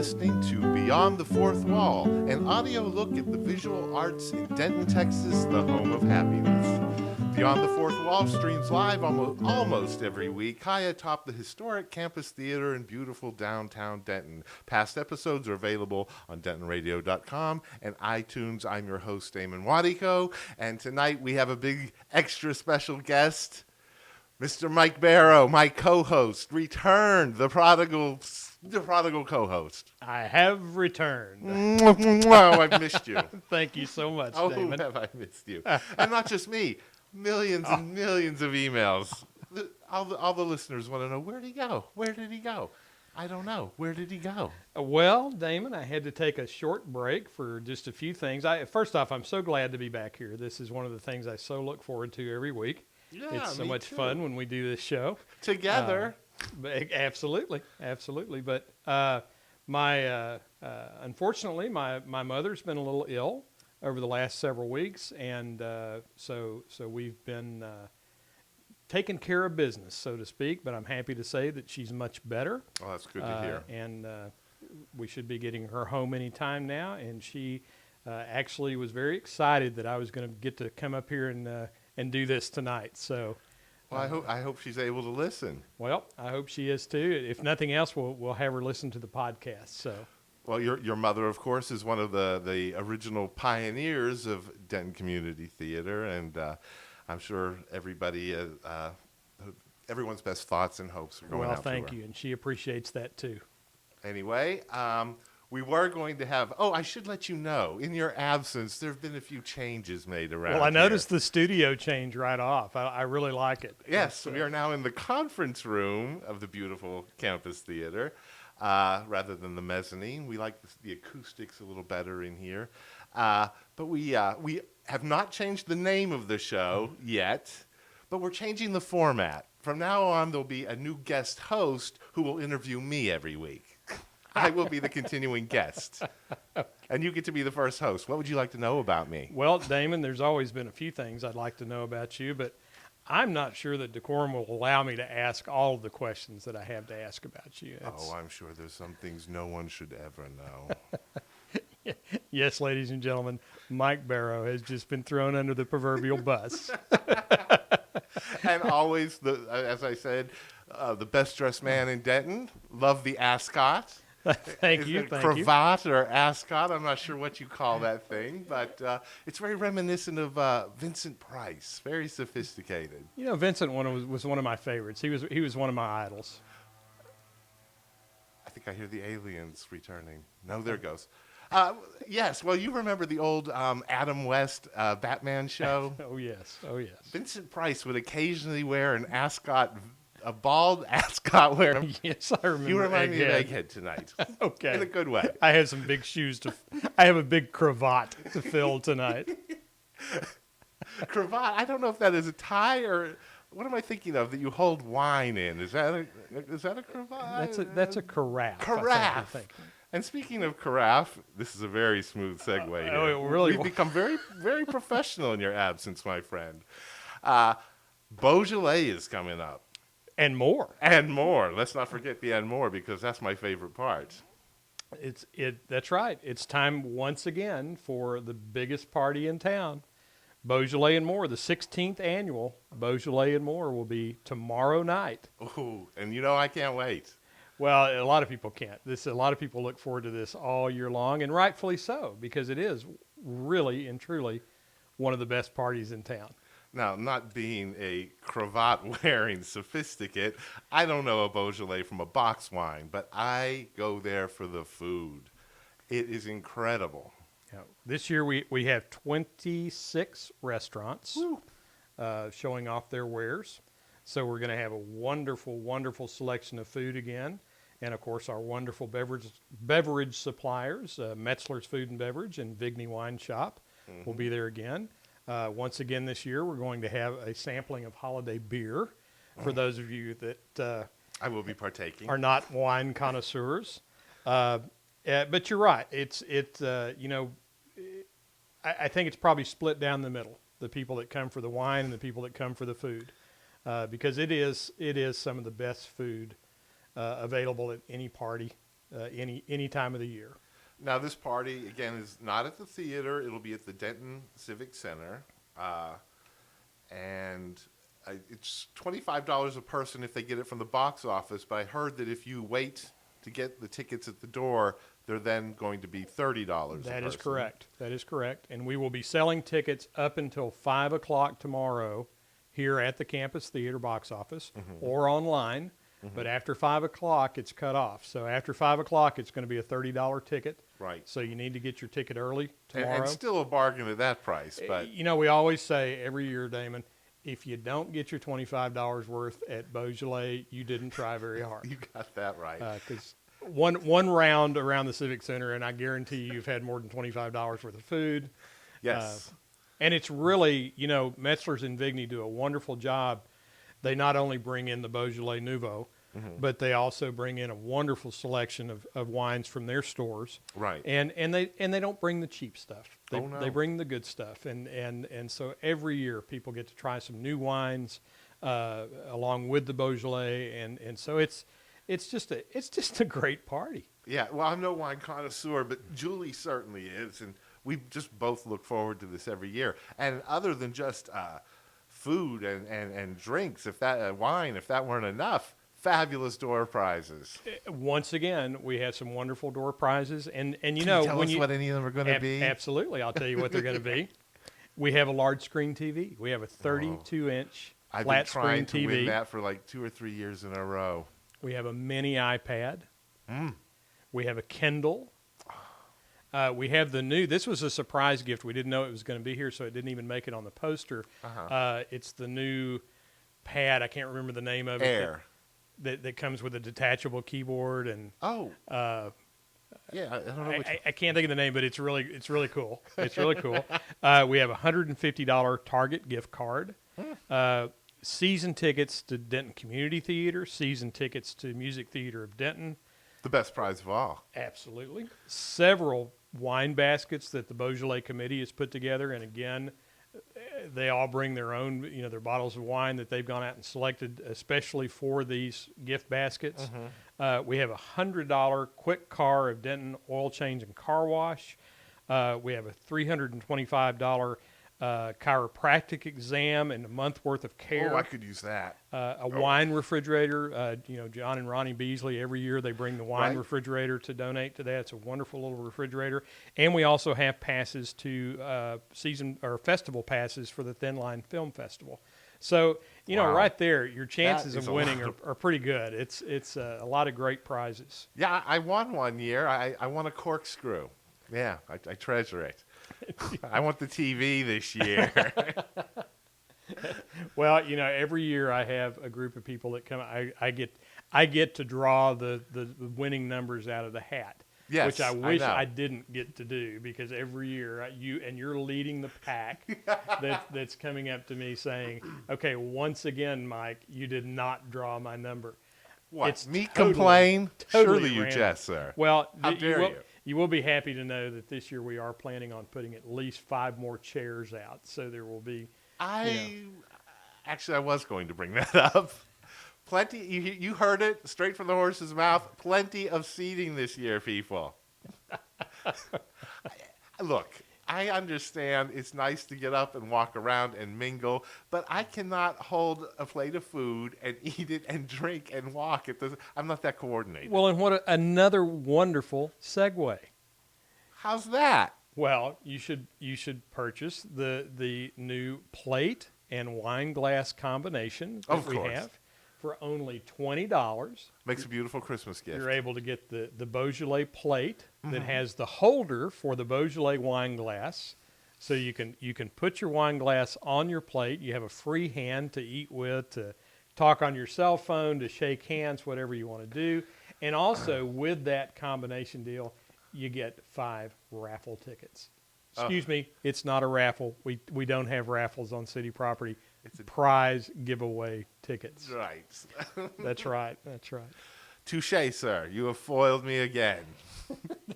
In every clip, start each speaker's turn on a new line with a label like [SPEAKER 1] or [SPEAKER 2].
[SPEAKER 1] listening to Beyond the Fourth Wall, an audio look at the visual arts in Denton, Texas, the home of happiness. Beyond the Fourth Wall streams live almost every week high atop the historic Campus Theater in beautiful downtown Denton. Past episodes are available on dentonradio.com and iTunes. I'm your host, Damon Wadiko, and tonight we have a big extra special guest, Mr. Mike Barrow, my co-host, returned, the prodigal co-host.
[SPEAKER 2] I have returned.
[SPEAKER 1] Wow, I've missed you.
[SPEAKER 2] Thank you so much,
[SPEAKER 1] Oh,
[SPEAKER 2] Damon.
[SPEAKER 1] have I missed you? And not just me, millions and millions of emails. All the listeners want to know, where did he go? Where did he go? I don't know. Where did he go?
[SPEAKER 2] Well, Damon, I had to take a short break for just a few things. First off, I'm so glad to be back here. This is one of the things I so look forward to every week.
[SPEAKER 1] Yeah,
[SPEAKER 2] it's so
[SPEAKER 1] me
[SPEAKER 2] much
[SPEAKER 1] too.
[SPEAKER 2] fun when we do this show.
[SPEAKER 1] Together.
[SPEAKER 2] Absolutely. But unfortunately, my mother's been a little ill over the last several weeks, and so we've been taking care of business, so to speak. But I'm happy to say that she's much better.
[SPEAKER 1] Oh, that's good to hear.
[SPEAKER 2] And we should be getting her home any time now. And she actually was very excited that I was going to get to come up here and do this tonight. So.
[SPEAKER 1] Well, I hope she's able to listen.
[SPEAKER 2] Well, I hope she is too. If nothing else, we'll have her listen to the podcast. So.
[SPEAKER 1] Well, your mother, of course, is one of the original pioneers of Denton Community Theater, and I'm sure everyone's best thoughts and hopes are going out to her.
[SPEAKER 2] Well, thank you, and she appreciates that too.
[SPEAKER 1] Anyway, we were going to have, I should let you know, in your absence, there have been a few changes made around
[SPEAKER 2] Well, I
[SPEAKER 1] here.
[SPEAKER 2] noticed the studio change right off. I really like it.
[SPEAKER 1] Yes, we are now in the conference room of the beautiful Campus Theater, rather than the mezzanine. We like the acoustics a little better in here. But we have not changed the name of the show yet, but we're changing the format. From now on, there'll be a new guest host who will interview me every week. I will be the continuing guest, and you get to be the first host. What would you like to know about me?
[SPEAKER 2] Well, Damon, there's always been a few things I'd like to know about you, but I'm not sure that decorum will allow me to ask all of the questions that I have to ask about you.
[SPEAKER 1] I'm sure there's some things no one should ever know.
[SPEAKER 2] Yes, ladies and gentlemen, Mike Barrow has just been thrown under the proverbial bus.
[SPEAKER 1] And always, as I said, the best dressed man in Denton. Love the ascot.
[SPEAKER 2] Thank you.
[SPEAKER 1] Cravat or ascot. I'm not sure what you call that thing, but it's very reminiscent of Vincent Price. Very sophisticated.
[SPEAKER 2] You know, Vincent was one of my favorites. He was one of my idols.
[SPEAKER 1] I think I hear the aliens returning. No, there it goes. Yes, well, you remember the old Adam West Batman show?
[SPEAKER 2] Oh, yes.
[SPEAKER 1] Vincent Price would occasionally wear an ascot, a bald ascot wearer.
[SPEAKER 2] Yes, I remember.
[SPEAKER 1] You remind me of Egghead tonight.
[SPEAKER 2] Okay.
[SPEAKER 1] In a good way.
[SPEAKER 2] I have some big shoes I have a big cravat to fill tonight.
[SPEAKER 1] Cravat, I don't know if that is a tie or... What am I thinking of that you hold wine in? Is that a cravat?
[SPEAKER 2] That's a carafe.
[SPEAKER 1] Carafe. And speaking of carafe, this is a very smooth segue here.
[SPEAKER 2] Oh, it really
[SPEAKER 1] We've become very, very professional in your absence, my friend. Beaujolais is coming up.
[SPEAKER 2] And more.
[SPEAKER 1] And more. Let's not forget the and more, because that's my favorite part.
[SPEAKER 2] That's right. It's time once again for the biggest party in town. Beaujolais and More, the 16th annual Beaujolais and More will be tomorrow night.
[SPEAKER 1] Ooh, and you know I can't wait.
[SPEAKER 2] Well, a lot of people can't. A lot of people look forward to this all year long, and rightfully so, because it is really and truly one of the best parties in town.
[SPEAKER 1] Now, not being a cravat-wearing sophisticate, I don't know a Beaujolais from a box wine, but I go there for the food. It is incredible.
[SPEAKER 2] This year we have 26 restaurants showing off their wares. So we're going to have a wonderful, wonderful selection of food again. And, of course, our wonderful beverage suppliers, Metzler's Food and Beverage and Vigney Wine Shop will be there again. Once again this year, we're going to have a sampling of holiday beer for those of you that
[SPEAKER 1] I will be partaking.
[SPEAKER 2] Are not wine connoisseurs. But you're right. I think it's probably split down the middle, the people that come for the wine and the people that come for the food, because it is some of the best food available at any party any time of the year.
[SPEAKER 1] Now, this party, again, is not at the theater. It'll be at the Denton Civic Center. And it's $25 a person if they get it from the box office. But I heard that if you wait to get the tickets at the door, they're then going to be $30 a person.
[SPEAKER 2] That is correct. That is correct. And we will be selling tickets up until 5 o'clock tomorrow here at the Campus Theater box office or online. But after 5 o'clock, it's cut off. So after 5 o'clock, it's going to be a $30 ticket.
[SPEAKER 1] Right.
[SPEAKER 2] So you need to get your ticket early tomorrow.
[SPEAKER 1] And still a bargain at that price. But
[SPEAKER 2] You know, we always say every year, Damon, if you don't get your $25 worth at Beaujolais, you didn't try very hard.
[SPEAKER 1] you got that right.
[SPEAKER 2] Because one round around the Civic Center, and I guarantee you've had more than $25 worth of food.
[SPEAKER 1] Yes.
[SPEAKER 2] And it's really, you know, Metzler's and Vigny do a wonderful job. They not only bring in the Beaujolais Nouveau, but they also bring in a wonderful selection of wines from their stores.
[SPEAKER 1] Right.
[SPEAKER 2] And they don't bring the cheap stuff.
[SPEAKER 1] No.
[SPEAKER 2] They bring the good stuff. And so every year people get to try some new wines along with the Beaujolais, and so it's just a great party.
[SPEAKER 1] Yeah, well, I'm no wine connoisseur, but Julie certainly is, and we just both look forward to this every year. And other than just food and drinks, if that wine, if that weren't enough, fabulous door prizes.
[SPEAKER 2] Once again, we have some wonderful door prizes, and you
[SPEAKER 1] Can
[SPEAKER 2] know
[SPEAKER 1] you tell
[SPEAKER 2] when
[SPEAKER 1] us what any of them are going to be?
[SPEAKER 2] Absolutely, I'll tell you what they're going to be. We have a large screen TV. We have a 32-inch
[SPEAKER 1] I've been
[SPEAKER 2] flat screen
[SPEAKER 1] trying to
[SPEAKER 2] TV.
[SPEAKER 1] win that for like 2 or 3 years in a row.
[SPEAKER 2] We have a mini iPad. We have a Kindle. We have the new, this was a surprise gift. We didn't know it was going to be here, so it didn't even make it on the poster. It's the new pad. I can't remember the name of it.
[SPEAKER 1] Air.
[SPEAKER 2] That comes with a detachable keyboard. And
[SPEAKER 1] yeah, I don't know which.
[SPEAKER 2] I can't think of the name, but it's really cool. It's really cool. We have a $150 Target gift card. Season tickets to Denton Community Theater, season tickets to Music Theater of Denton.
[SPEAKER 1] The best prize of all.
[SPEAKER 2] Absolutely. Several wine baskets that the Beaujolais Committee has put together, and again, they all bring their own, you know, their bottles of wine that they've gone out and selected especially for these gift baskets. We have a $100 quick car of Denton oil change and car wash. We have a $325 chiropractic exam and a month worth of care.
[SPEAKER 1] Oh, I could use that.
[SPEAKER 2] A wine refrigerator. You know, John and Ronnie Beasley, every year they bring the wine
[SPEAKER 1] Right.
[SPEAKER 2] refrigerator to donate to that. It's a wonderful little refrigerator. And we also have passes to season or festival passes for the Thin Line Film Festival. So, you know,
[SPEAKER 1] Wow.
[SPEAKER 2] right there, your chances
[SPEAKER 1] That is
[SPEAKER 2] of
[SPEAKER 1] a
[SPEAKER 2] winning
[SPEAKER 1] lot
[SPEAKER 2] are pretty good. It's a lot of great prizes.
[SPEAKER 1] Yeah, I won one year. I won a corkscrew. Yeah, I treasure it. I want the TV this year.
[SPEAKER 2] Well, you know, every year I have a group of people that come. I get to draw the winning numbers out of the hat.
[SPEAKER 1] Yes,
[SPEAKER 2] which I
[SPEAKER 1] I
[SPEAKER 2] wish
[SPEAKER 1] know.
[SPEAKER 2] I didn't get to do, because every year you're leading the pack that's coming up to me saying, "Okay, once again, Mike, you did not draw my number."
[SPEAKER 1] What?
[SPEAKER 2] It's
[SPEAKER 1] Me
[SPEAKER 2] totally-
[SPEAKER 1] complain?
[SPEAKER 2] totally
[SPEAKER 1] Surely you
[SPEAKER 2] random.
[SPEAKER 1] jest, sir.
[SPEAKER 2] Well,
[SPEAKER 1] How dare you?
[SPEAKER 2] You will be happy to know that this year we are planning on putting at least 5 more chairs out, so there will be.
[SPEAKER 1] Actually, I was going to bring that up. Plenty. You heard it straight from the horse's mouth. Plenty of seating this year, people. Look, I understand it's nice to get up and walk around and mingle, but I cannot hold a plate of food and eat it and drink and walk. I'm not that coordinated.
[SPEAKER 2] Well, and another wonderful segue.
[SPEAKER 1] How's that?
[SPEAKER 2] Well, you should purchase the new plate and wine glass combination that
[SPEAKER 1] Of
[SPEAKER 2] we
[SPEAKER 1] course.
[SPEAKER 2] have for only $20.
[SPEAKER 1] Makes a beautiful Christmas gift.
[SPEAKER 2] You're able to get the Beaujolais plate that has the holder for the Beaujolais wine glass, so you can put your wine glass on your plate. You have a free hand to eat with, to talk on your cell phone, to shake hands, whatever you want to do. And also with that combination deal, you get 5 raffle tickets. Excuse me, it's not a raffle. We don't have raffles on city property. It's a prize giveaway tickets.
[SPEAKER 1] Right.
[SPEAKER 2] That's right. That's right.
[SPEAKER 1] Touche, sir. You have foiled me again.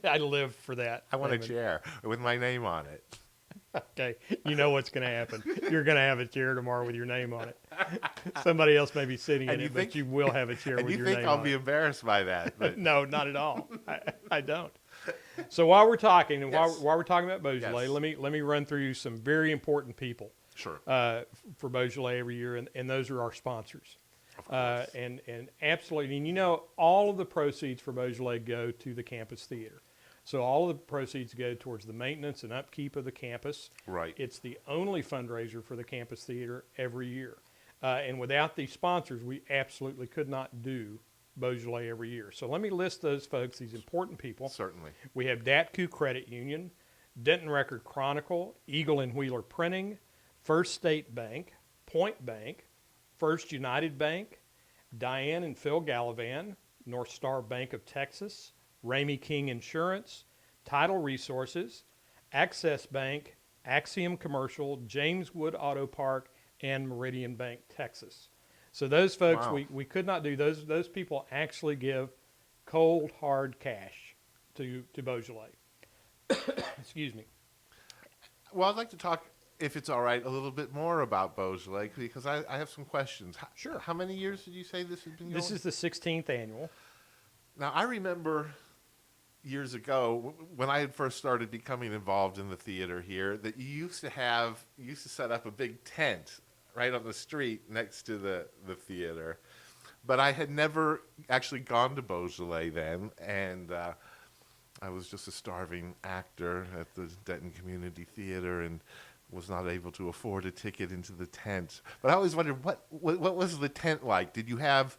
[SPEAKER 2] I live for that.
[SPEAKER 1] I want a
[SPEAKER 2] Damon.
[SPEAKER 1] chair with my name on it.
[SPEAKER 2] Okay, you know what's going to happen. You're going to have a chair tomorrow with your name on it. Somebody else may be sitting in
[SPEAKER 1] And you
[SPEAKER 2] it,
[SPEAKER 1] think-
[SPEAKER 2] but you will have a chair
[SPEAKER 1] And
[SPEAKER 2] with
[SPEAKER 1] you
[SPEAKER 2] your
[SPEAKER 1] think
[SPEAKER 2] name
[SPEAKER 1] I'll
[SPEAKER 2] on
[SPEAKER 1] be
[SPEAKER 2] it.
[SPEAKER 1] embarrassed by that? But
[SPEAKER 2] No, not at all. I don't. So while we're talking, and
[SPEAKER 1] Yes.
[SPEAKER 2] while we're talking about Beaujolais,
[SPEAKER 1] Yes.
[SPEAKER 2] let me run through some very important people
[SPEAKER 1] sure,
[SPEAKER 2] for Beaujolais every year, and those are our sponsors.
[SPEAKER 1] of course.
[SPEAKER 2] And absolutely, and you know, all of the proceeds for Beaujolais go to the campus theater. So all of the proceeds go towards the maintenance and upkeep of the campus.
[SPEAKER 1] Right.
[SPEAKER 2] It's the only fundraiser for the campus theater every year. And without these sponsors, we absolutely could not do Beaujolais every year. So let me list those folks, these important people.
[SPEAKER 1] Certainly.
[SPEAKER 2] We have Datku Credit Union, Denton Record Chronicle, Eagle and Wheeler Printing, First State Bank, Point Bank, First United Bank, Diane and Phil Gallivan, North Star Bank of Texas, Ramey King Insurance, Title Resources, Access Bank, Axiom Commercial, James Wood Auto Park, and Meridian Bank, Texas. So those folks,
[SPEAKER 1] Wow.
[SPEAKER 2] we could not do. Those people actually give cold, hard cash to Beaujolais. Excuse me.
[SPEAKER 1] Well, I'd like to talk, if it's all right, a little bit more about Beaujolais because I have some questions.
[SPEAKER 2] Sure.
[SPEAKER 1] How many years did you say this has been going?
[SPEAKER 2] This is the 16th annual.
[SPEAKER 1] Now, I remember years ago when I had first started becoming involved in the theater here that you used to set up a big tent right on the street next to the theater. But I had never actually gone to Beaujolais then, and I was just a starving actor at the Denton Community Theater and was not able to afford a ticket into the tent. But I always wondered, what was the tent like? Did you have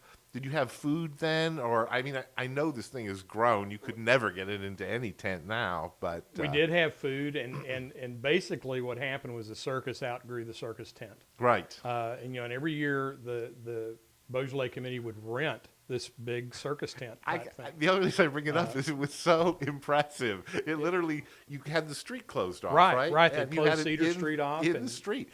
[SPEAKER 1] food then? Or, I mean, I know this thing has grown. You could never get it into any tent now, but...
[SPEAKER 2] We did have food, and basically what happened was the circus outgrew the circus tent.
[SPEAKER 1] Right.
[SPEAKER 2] And, you know, and every year the Beaujolais committee would rent this big circus tent type thing.
[SPEAKER 1] The only reason I bring it up is it was so impressive. It literally, you had the street closed off,
[SPEAKER 2] Right,
[SPEAKER 1] right?
[SPEAKER 2] right. They
[SPEAKER 1] And you
[SPEAKER 2] closed
[SPEAKER 1] had it
[SPEAKER 2] Cedar Street off
[SPEAKER 1] in
[SPEAKER 2] and-
[SPEAKER 1] the street.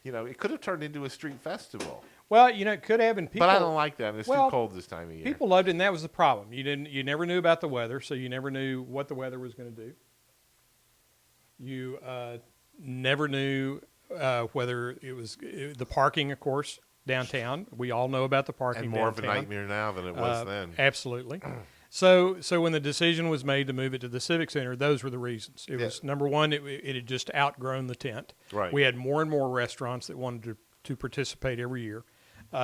[SPEAKER 1] You know, it could have turned into a street festival.
[SPEAKER 2] Well, you know, it could have, and people...
[SPEAKER 1] But I don't like that. It's
[SPEAKER 2] well,
[SPEAKER 1] too cold this time of year.
[SPEAKER 2] People loved it, and that was the problem. You never knew about the weather, so you never knew what the weather was going to do. You never knew whether it was the parking, of course, downtown. We all know about the parking
[SPEAKER 1] and more
[SPEAKER 2] downtown.
[SPEAKER 1] of a nightmare now than it was then.
[SPEAKER 2] Absolutely. So when the decision was made to move it to the Civic Center, those were the reasons. It
[SPEAKER 1] Yeah.
[SPEAKER 2] was, number one, it had just outgrown the tent.
[SPEAKER 1] Right.
[SPEAKER 2] We had more and more restaurants that wanted to participate every year.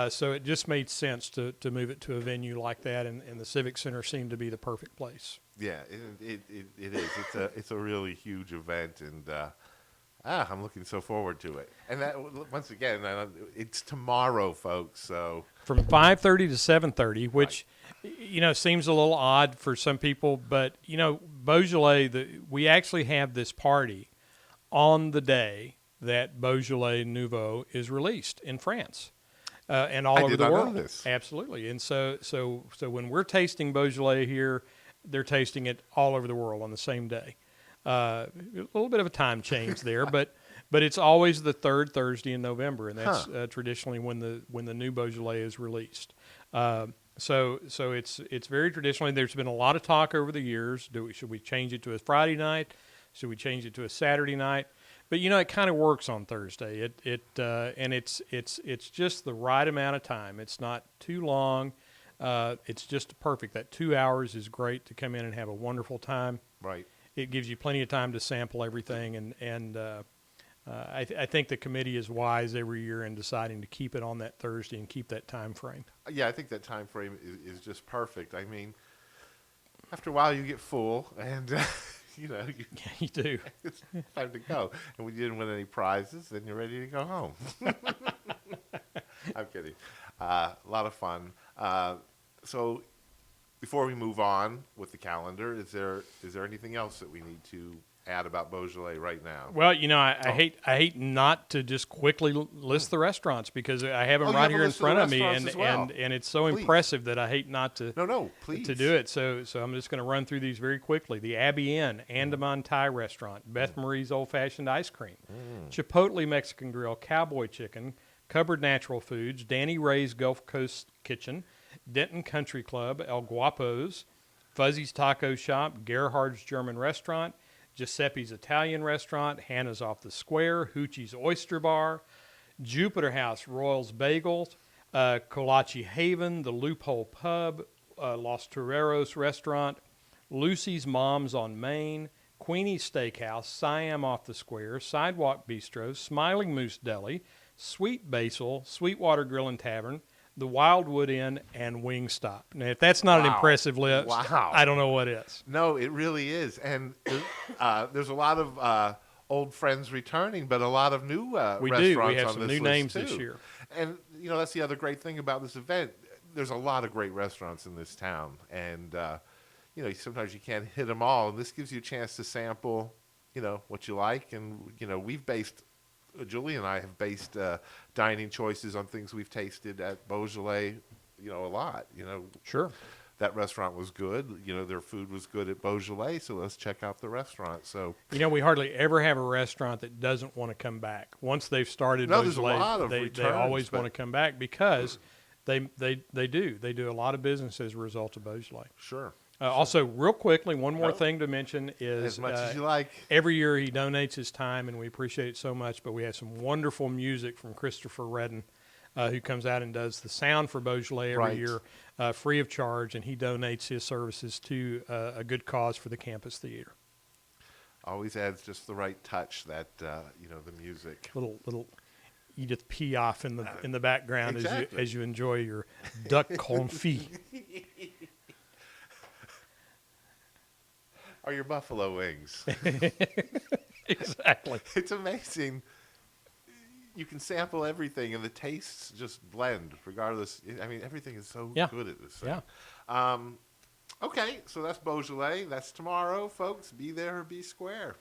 [SPEAKER 2] So it just made sense to move it to a venue like that, and the Civic Center seemed to be the perfect place.
[SPEAKER 1] Yeah, it is. It's a really huge event, and I'm looking so forward to it. And that, once again, it's tomorrow, folks. So
[SPEAKER 2] From 5:30 to 7:30, which you know seems a little odd for some people, but you know Beaujolais, we actually have this party on the day that Beaujolais Nouveau is released in France. And all
[SPEAKER 1] I
[SPEAKER 2] over
[SPEAKER 1] did
[SPEAKER 2] the
[SPEAKER 1] not know
[SPEAKER 2] world.
[SPEAKER 1] this.
[SPEAKER 2] Absolutely. And so when we're tasting Beaujolais here, they're tasting it all over the world on the same day. A little bit of a time change there, but it's always the third Thursday in November, and that's traditionally when the new Beaujolais is released. So it's very traditional. There's been a lot of talk over the years. Should we change it to a Friday night? Should we change it to a Saturday night? But you know, it kind of works on Thursday. And it's just the right amount of time. It's not too long. It's just perfect. That 2 hours is great to come in and have a wonderful time.
[SPEAKER 1] right.
[SPEAKER 2] It gives you plenty of time to sample everything, and I think the committee is wise every year in deciding to keep it on that Thursday and keep that time frame.
[SPEAKER 1] Yeah, I think that time frame is just perfect. I mean, after a while you get full, and you know,
[SPEAKER 2] Yeah, you do.
[SPEAKER 1] it's time to go. And when you didn't win any prizes, then you're ready to go home. I'm kidding. A lot of fun. So before we move on with the calendar, is there anything else that we need to add about Beaujolais right now?
[SPEAKER 2] Well, you know, I hate not to just quickly list the restaurants because I have them
[SPEAKER 1] Oh, you
[SPEAKER 2] right
[SPEAKER 1] have a
[SPEAKER 2] here in
[SPEAKER 1] list of the
[SPEAKER 2] front of me,
[SPEAKER 1] restaurants
[SPEAKER 2] and
[SPEAKER 1] as well.
[SPEAKER 2] and it's so
[SPEAKER 1] Please.
[SPEAKER 2] impressive that I hate not to
[SPEAKER 1] No, please.
[SPEAKER 2] to do it. So I'm just going to run through these very quickly. The Abbey Inn, Andaman Thai Restaurant, Beth Marie's Old Fashioned Ice Cream, Chipotle Mexican Grill, Cowboy Chicken, Cupboard Natural Foods, Danny Ray's Gulf Coast Kitchen, Denton Country Club, El Guapos, Fuzzy's Taco Shop, Gerhard's German Restaurant, Giuseppe's Italian Restaurant, Hannah's Off the Square, Hoochie's Oyster Bar, Jupiter House, Royals Bagels, Kolache Haven, the Loophole Pub, Los Toreros Restaurant, Lucy's Mom's on Main, Queenie's Steakhouse, Siam Off the Square, Sidewalk Bistro, Smiling Moose Deli, Sweet Basil, Sweetwater Grill and Tavern, the Wildwood Inn, and Wingstop. Now, if that's not an impressive list, I don't know what is.
[SPEAKER 1] No, it really is. And there's a lot of old friends returning, but a lot of new
[SPEAKER 2] We
[SPEAKER 1] restaurants
[SPEAKER 2] do. We have
[SPEAKER 1] on
[SPEAKER 2] some
[SPEAKER 1] this
[SPEAKER 2] new
[SPEAKER 1] list
[SPEAKER 2] names
[SPEAKER 1] too.
[SPEAKER 2] this year.
[SPEAKER 1] And, that's the other great thing about this event. There's a lot of great restaurants in this town. And, sometimes you can't hit them all. And this gives you a chance to sample, what you like. And, Julie and I have based dining choices on things we've tasted at Beaujolais, a lot.
[SPEAKER 2] Sure.
[SPEAKER 1] That restaurant was good. Their food was good at Beaujolais, so let's check out the restaurant. So,
[SPEAKER 2] we hardly ever have a restaurant that doesn't want to come back. Once they've started
[SPEAKER 1] there's a
[SPEAKER 2] Beaujolais,
[SPEAKER 1] lot of
[SPEAKER 2] they
[SPEAKER 1] returns,
[SPEAKER 2] always
[SPEAKER 1] but-
[SPEAKER 2] want to come back because they do. They do a lot of business as a result of Beaujolais.
[SPEAKER 1] sure.
[SPEAKER 2] Also, real quickly, one more thing to mention is
[SPEAKER 1] As much as you like.
[SPEAKER 2] every year he donates his time, and we appreciate it so much. But we have some wonderful music from Christopher Redden, who comes out and does the sound for Beaujolais every
[SPEAKER 1] Right.
[SPEAKER 2] year, free of charge, and he donates his services to a good cause for the campus theater.
[SPEAKER 1] Always adds just the right touch, that, the music.
[SPEAKER 2] Little Edith Piaf in the background
[SPEAKER 1] Exactly.
[SPEAKER 2] as you enjoy your duck confit.
[SPEAKER 1] Or your buffalo wings.
[SPEAKER 2] Exactly.
[SPEAKER 1] It's amazing. You can sample everything, and the tastes just blend, regardless. Everything is so
[SPEAKER 2] Yeah.
[SPEAKER 1] good at this thing.
[SPEAKER 2] Yeah.
[SPEAKER 1] Okay, so that's Beaujolais. That's tomorrow, folks. Be there or be square.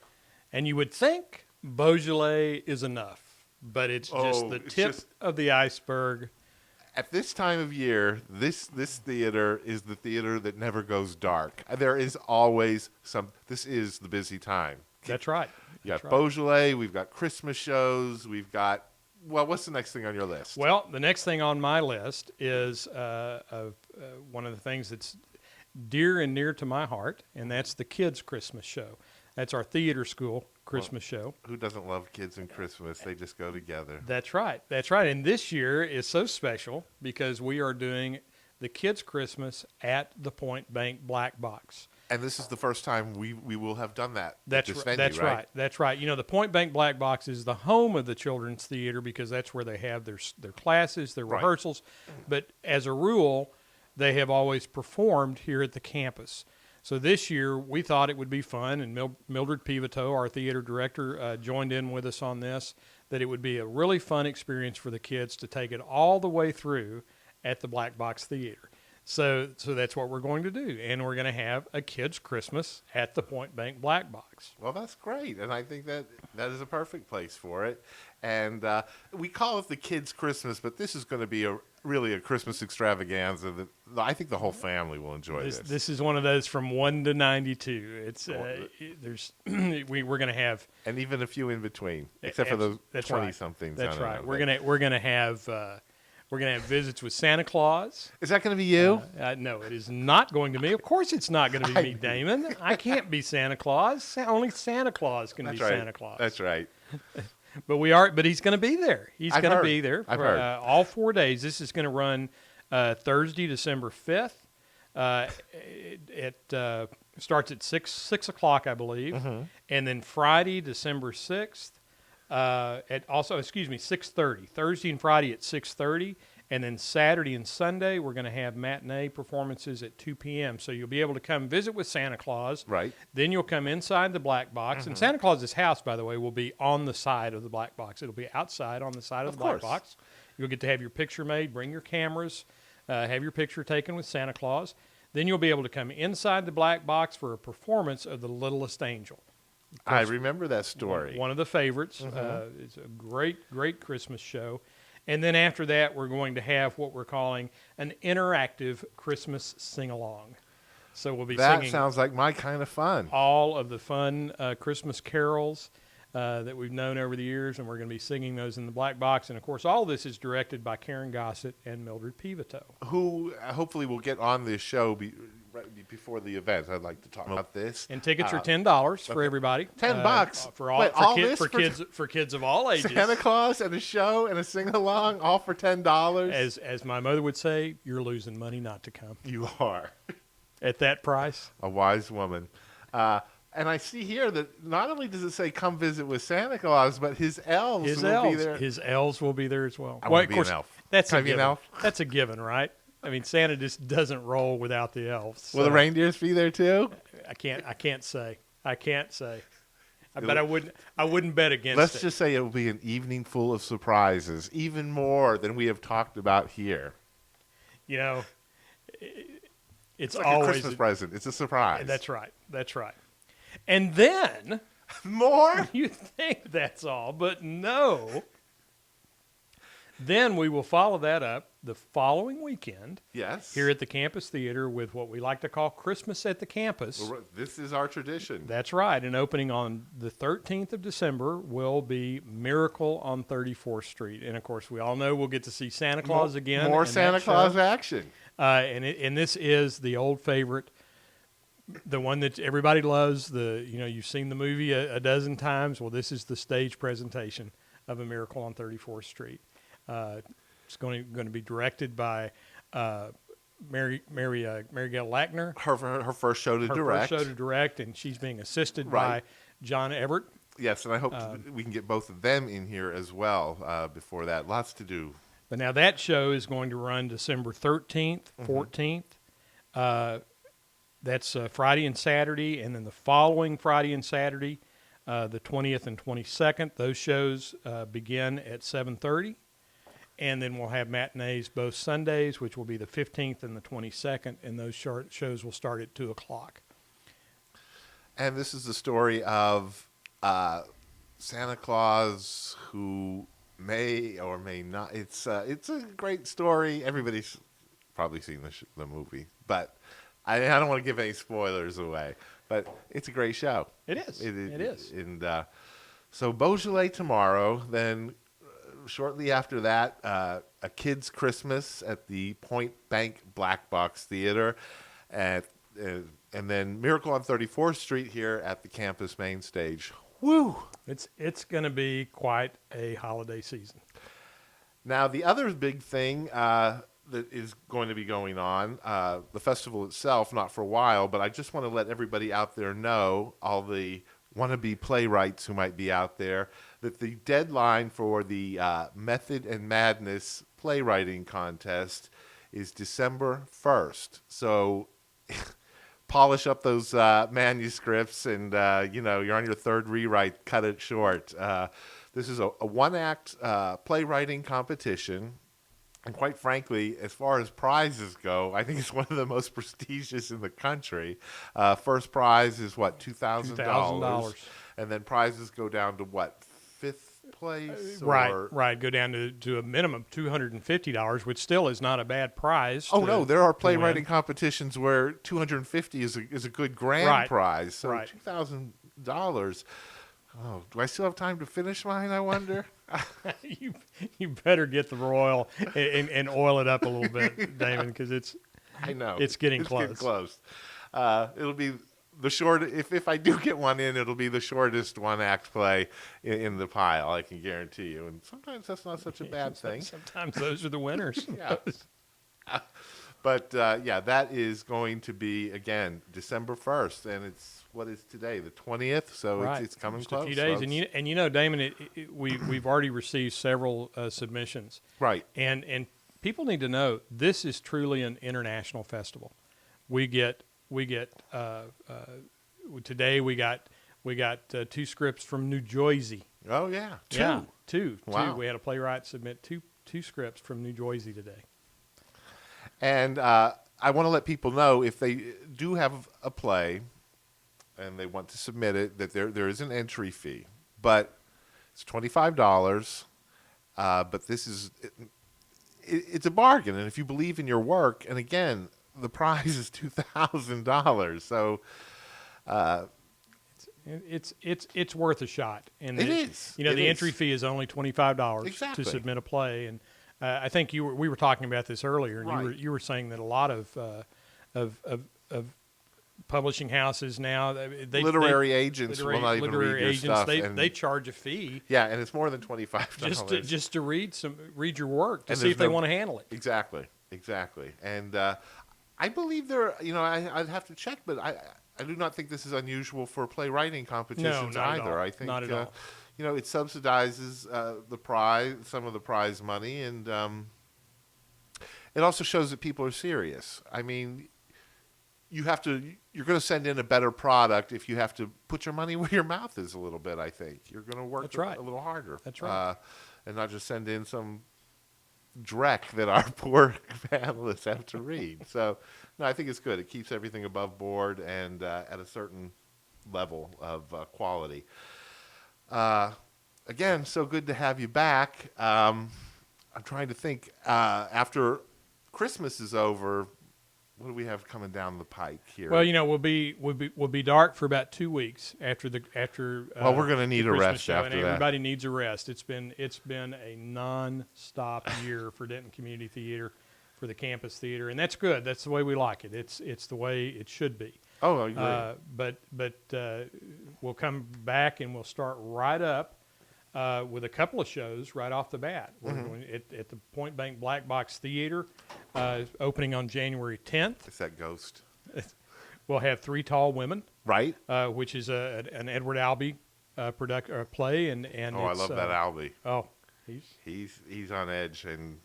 [SPEAKER 2] And you would think Beaujolais is enough, but it's just
[SPEAKER 1] Oh,
[SPEAKER 2] the
[SPEAKER 1] it's
[SPEAKER 2] tip
[SPEAKER 1] just-
[SPEAKER 2] of the iceberg.
[SPEAKER 1] At this time of year, this theater is the theater that never goes dark. There is always this is the busy time.
[SPEAKER 2] That's right.
[SPEAKER 1] You got
[SPEAKER 2] That's right.
[SPEAKER 1] Beaujolais, we've got Christmas shows, we've got, what's the next thing on your list?
[SPEAKER 2] Well, the next thing on my list is one of the things that's dear and near to my heart, and that's the Kids Christmas Show. That's our theater school Christmas show.
[SPEAKER 1] Who doesn't love kids and Christmas? They just go together.
[SPEAKER 2] That's right. That's right. And this year is so special because we are doing the Kids Christmas at the Point Bank Black Box.
[SPEAKER 1] And this is the first time we will have done that.
[SPEAKER 2] That's
[SPEAKER 1] at this
[SPEAKER 2] right.
[SPEAKER 1] venue,
[SPEAKER 2] That's right. That's right. The Point Bank Black Box is the home of the Children's Theater because that's where they have their classes, their
[SPEAKER 1] Right.
[SPEAKER 2] rehearsals. But as a rule, they have always performed here at the campus. So this year, we thought it would be fun, and Mildred Pivoto, our theater director, joined in with us on this, that it would be a really fun experience for the kids to take it all the way through at the Black Box Theater. So that's what we're going to do, and we're going to have a kids' Christmas at the Point Bank Black Box.
[SPEAKER 1] Well, that's great, and I think that is a perfect place for it. And we call it the Kids' Christmas, but this is going to be really a Christmas extravaganza that I think the whole family will enjoy this.
[SPEAKER 2] This is one of those from 1 to 92. It's there's we're going to have,
[SPEAKER 1] And even a few in between, except for those
[SPEAKER 2] that's right.
[SPEAKER 1] 20-somethings.
[SPEAKER 2] That's
[SPEAKER 1] I don't
[SPEAKER 2] right.
[SPEAKER 1] know.
[SPEAKER 2] We're going to have visits with Santa Claus.
[SPEAKER 1] Is that going to be you?
[SPEAKER 2] No, it is not going to be. Of course, it's not going to be me, Damon. I can't be Santa Claus. Only Santa Claus can
[SPEAKER 1] That's
[SPEAKER 2] be
[SPEAKER 1] right.
[SPEAKER 2] Santa Claus.
[SPEAKER 1] That's right.
[SPEAKER 2] But he's going to be there. He's
[SPEAKER 1] I've
[SPEAKER 2] going to
[SPEAKER 1] heard.
[SPEAKER 2] be there
[SPEAKER 1] I've
[SPEAKER 2] for
[SPEAKER 1] heard.
[SPEAKER 2] all 4 days. This is going to run Thursday, December 5th. It starts at 6 o'clock, I believe,
[SPEAKER 1] Mm-hmm.
[SPEAKER 2] and then Friday, December 6th. 6:30. Thursday and Friday at 6:30, and then Saturday and Sunday we're going to have matinee performances at 2 p.m. So you'll be able to come visit with Santa Claus.
[SPEAKER 1] Right.
[SPEAKER 2] Then you'll come inside the black box, and Santa Claus's house, by the way, will be on the side of the black box. It'll be outside on the side of the black
[SPEAKER 1] course.
[SPEAKER 2] box. You'll get to have your picture made. Bring your cameras. Have your picture taken with Santa Claus. Then you'll be able to come inside the black box for a performance of The Littlest Angel.
[SPEAKER 1] I remember that story.
[SPEAKER 2] One of the favorites. It's a great, great Christmas show. And then after that, we're going to have what we're calling an interactive Christmas sing-along. So we'll be
[SPEAKER 1] That
[SPEAKER 2] singing
[SPEAKER 1] sounds like my kind of fun.
[SPEAKER 2] all of the fun Christmas carols that we've known over the years, and we're going to be singing those in the black box. And, of course, all this is directed by Karen Gossett and Mildred Pivoto.
[SPEAKER 1] Who hopefully will get on this show before the event, I'd like to talk about this.
[SPEAKER 2] And tickets are $10 for everybody.
[SPEAKER 1] $10
[SPEAKER 2] for all
[SPEAKER 1] Wait,
[SPEAKER 2] for,
[SPEAKER 1] all
[SPEAKER 2] kid,
[SPEAKER 1] this
[SPEAKER 2] for
[SPEAKER 1] for
[SPEAKER 2] kids for kids of all ages.
[SPEAKER 1] Santa Claus and a show and a sing-along, all for $10.
[SPEAKER 2] As my mother would say, you're losing money not to come.
[SPEAKER 1] You are
[SPEAKER 2] At that price.
[SPEAKER 1] a wise woman. And I see here that not only does it say come visit with Santa Claus, but his elves will be there.
[SPEAKER 2] His elves will be there as well.
[SPEAKER 1] I
[SPEAKER 2] Well,
[SPEAKER 1] want
[SPEAKER 2] of
[SPEAKER 1] to be
[SPEAKER 2] course,
[SPEAKER 1] an elf.
[SPEAKER 2] that's
[SPEAKER 1] Can
[SPEAKER 2] a
[SPEAKER 1] I be an
[SPEAKER 2] given.
[SPEAKER 1] elf?
[SPEAKER 2] That's a given, right? I mean, Santa just doesn't roll without the elves.
[SPEAKER 1] Will the reindeers be there too?
[SPEAKER 2] I can't say. But I wouldn't bet against
[SPEAKER 1] Let's
[SPEAKER 2] it.
[SPEAKER 1] just say it will be an evening full of surprises, even more than we have talked about here.
[SPEAKER 2] You know,
[SPEAKER 1] It's
[SPEAKER 2] it's
[SPEAKER 1] like
[SPEAKER 2] always
[SPEAKER 1] a Christmas present. It's a surprise.
[SPEAKER 2] That's right. And then
[SPEAKER 1] More?
[SPEAKER 2] you think that's all, but no. Then we will follow that up the following weekend
[SPEAKER 1] Yes.
[SPEAKER 2] here at the Campus Theater with what we like to call Christmas at the Campus.
[SPEAKER 1] Well, this is our tradition.
[SPEAKER 2] That's right. And opening on the 13th of December will be Miracle on 34th Street. And, of course, we all know we'll get to see Santa Claus again.
[SPEAKER 1] More
[SPEAKER 2] in that
[SPEAKER 1] Santa
[SPEAKER 2] show.
[SPEAKER 1] Claus action.
[SPEAKER 2] And this is the old favorite, the one that everybody loves. You've seen the movie a dozen times. Well, this is the stage presentation of A Miracle on 34th Street. It's going to be directed by Mary Gail Lackner.
[SPEAKER 1] Her first show to direct.
[SPEAKER 2] First show to direct, and she's being assisted
[SPEAKER 1] Right.
[SPEAKER 2] by John Ebert.
[SPEAKER 1] Yes, and I hope we can get both of them in here as well before that. Lots to do.
[SPEAKER 2] But now that show is going to run December 13th, 14th. That's Friday and Saturday, and then the following Friday and Saturday, the 20th and 22nd. Those shows begin at 7:30. And then we'll have matinees both Sundays, which will be the 15th and the 22nd, and those shows will start at 2 o'clock.
[SPEAKER 1] And this is the story of Santa Claus who may or may not. It's a great story. Everybody's probably seen the movie, but I don't want to give any spoilers away. But it's a great show.
[SPEAKER 2] It is. It is.
[SPEAKER 1] And so Beaujolais tomorrow, then shortly after that, a kid's Christmas at the Point Bank Black Box Theater, and then Miracle on 34th Street here at the campus main stage. Woo!
[SPEAKER 2] It's going to be quite a holiday season.
[SPEAKER 1] Now, the other big thing that is going to be going on, the festival itself, not for a while, but I just want to let everybody out there know, all the wannabe playwrights who might be out there, that the deadline for the Method and Madness playwriting contest is December 1st. So polish up those manuscripts and, you're on your third rewrite, cut it short. This is a one-act playwriting competition. And quite frankly, as far as prizes go, I think it's one of the most prestigious in the country. First prize is what, $2,000. And then prizes go down to what, fifth place?
[SPEAKER 2] Right. Go down to a minimum of $250, which still is not a bad prize.
[SPEAKER 1] Oh no, there are playwriting competitions where $250 is a good grand prize. So $2,000. Oh, do I still have time to finish mine, I wonder?
[SPEAKER 2] You better get the royal and oil it up a little bit, Damon, because it's getting close.
[SPEAKER 1] Getting close. It'll be the short. If I do get one in, it'll be the shortest one-act play in the pile. I can guarantee you. And sometimes that's not such a bad thing.
[SPEAKER 2] Sometimes those are the winners.
[SPEAKER 1] Yeah. But that is going to be again December 1st, and it's what is today, the 20th. So it's coming
[SPEAKER 2] just
[SPEAKER 1] close.
[SPEAKER 2] a few days,
[SPEAKER 1] folks.
[SPEAKER 2] and Damon, we've already received several submissions,
[SPEAKER 1] Right?
[SPEAKER 2] And people need to know this is truly an international festival. We get today we got 2 scripts from New Jersey.
[SPEAKER 1] Oh yeah,
[SPEAKER 2] two.
[SPEAKER 1] Wow.
[SPEAKER 2] We had a playwright submit two scripts from New Jersey today.
[SPEAKER 1] And I want to let people know, if they do have a play and they want to submit it, that there is an entry fee, but it's $25. But this is it's a bargain, and if you believe in your work, and again, the prize is $2,000, so
[SPEAKER 2] it's worth a shot. And
[SPEAKER 1] it is.
[SPEAKER 2] The entry fee is only $25 to submit a play, and I think we were talking about this earlier, and you were saying that a lot of publishing houses now.
[SPEAKER 1] Literary agents will not even read your stuff.
[SPEAKER 2] They charge a fee.
[SPEAKER 1] Yeah, and it's more than $25.
[SPEAKER 2] Just to read your work to
[SPEAKER 1] And
[SPEAKER 2] see if they want to handle it.
[SPEAKER 1] Exactly. And I believe I'd have to check, but I do not think this is unusual for playwriting competitions
[SPEAKER 2] No, not
[SPEAKER 1] either.
[SPEAKER 2] at all.
[SPEAKER 1] I think
[SPEAKER 2] Not at all.
[SPEAKER 1] it subsidizes some of the prize money, and it also shows that people are serious. I mean, you're going to send in a better product if you have to put your money where your mouth is a little bit. I think you're going to work a little harder.
[SPEAKER 2] That's right.
[SPEAKER 1] And not just send in some dreck that our poor panelists have to read. So, no, I think it's good. It keeps everything above board and at a certain level of quality. Again, so good to have you back. I'm trying to think. After Christmas is over, what do we have coming down the pike here?
[SPEAKER 2] Well, we'll be dark for about 2 weeks after.
[SPEAKER 1] Well, we're going to need a rest after that.
[SPEAKER 2] Everybody needs a rest. It's been a non-stop year for Denton Community Theater, for the campus theater, and that's good. That's the way we like it. It's the way it should be.
[SPEAKER 1] Oh, I agree.
[SPEAKER 2] But we'll come back and we'll start right up with a couple of shows right off the bat. We're going at the Point Bank Black Box Theater, opening on January 10th.
[SPEAKER 1] It's that ghost.
[SPEAKER 2] We'll have Three Tall Women,
[SPEAKER 1] right?
[SPEAKER 2] Which is an Edward Albee play, and
[SPEAKER 1] I love that Albee.
[SPEAKER 2] Oh,
[SPEAKER 1] he's on edge and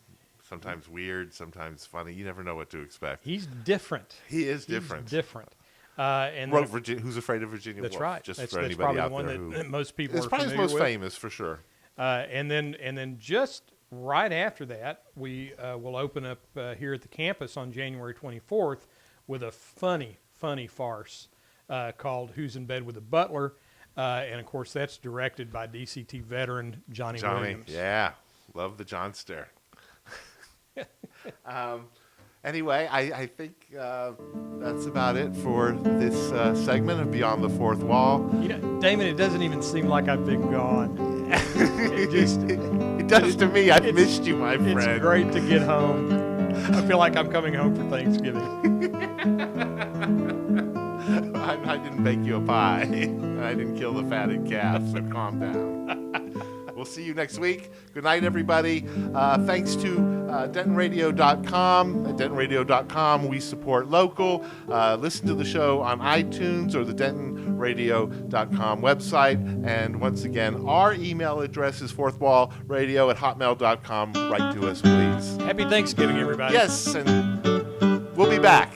[SPEAKER 1] sometimes weird, sometimes funny. You never know what to expect.
[SPEAKER 2] He's different.
[SPEAKER 1] He is different.
[SPEAKER 2] He's different. And
[SPEAKER 1] wrote Who's Afraid of Virginia
[SPEAKER 2] That's
[SPEAKER 1] Woolf?
[SPEAKER 2] right.
[SPEAKER 1] Just
[SPEAKER 2] That's
[SPEAKER 1] for
[SPEAKER 2] that's
[SPEAKER 1] anybody
[SPEAKER 2] probably
[SPEAKER 1] out
[SPEAKER 2] the one
[SPEAKER 1] there
[SPEAKER 2] that most people
[SPEAKER 1] it's
[SPEAKER 2] are
[SPEAKER 1] probably his
[SPEAKER 2] familiar
[SPEAKER 1] most
[SPEAKER 2] with.
[SPEAKER 1] famous for sure.
[SPEAKER 2] And then just right after that, we will open up here at the campus on January 24th with a funny farce called Who's in Bed with the Butler? And, of course, that's directed by DCT veteran Johnny Williams.
[SPEAKER 1] Yeah. Love the Johnster. Anyway, I think that's about it for this segment of Beyond the Fourth Wall.
[SPEAKER 2] Damon, it doesn't even seem like I've been gone.
[SPEAKER 1] It does to me. I've missed you, my friend.
[SPEAKER 2] It's great to get home. I feel like I'm coming home for Thanksgiving.
[SPEAKER 1] I didn't bake you a pie. I didn't kill the fatted calf, so calm down. We'll see you next week. Good night, everybody. Thanks to DentonRadio.com. At DentonRadio.com, we support local. Listen to the show on iTunes or the DentonRadio.com website. And once again, our email address is fourthwallradio@hotmail.com. Write to us, please.
[SPEAKER 2] Happy Thanksgiving, everybody.
[SPEAKER 1] Yes, and we'll be back.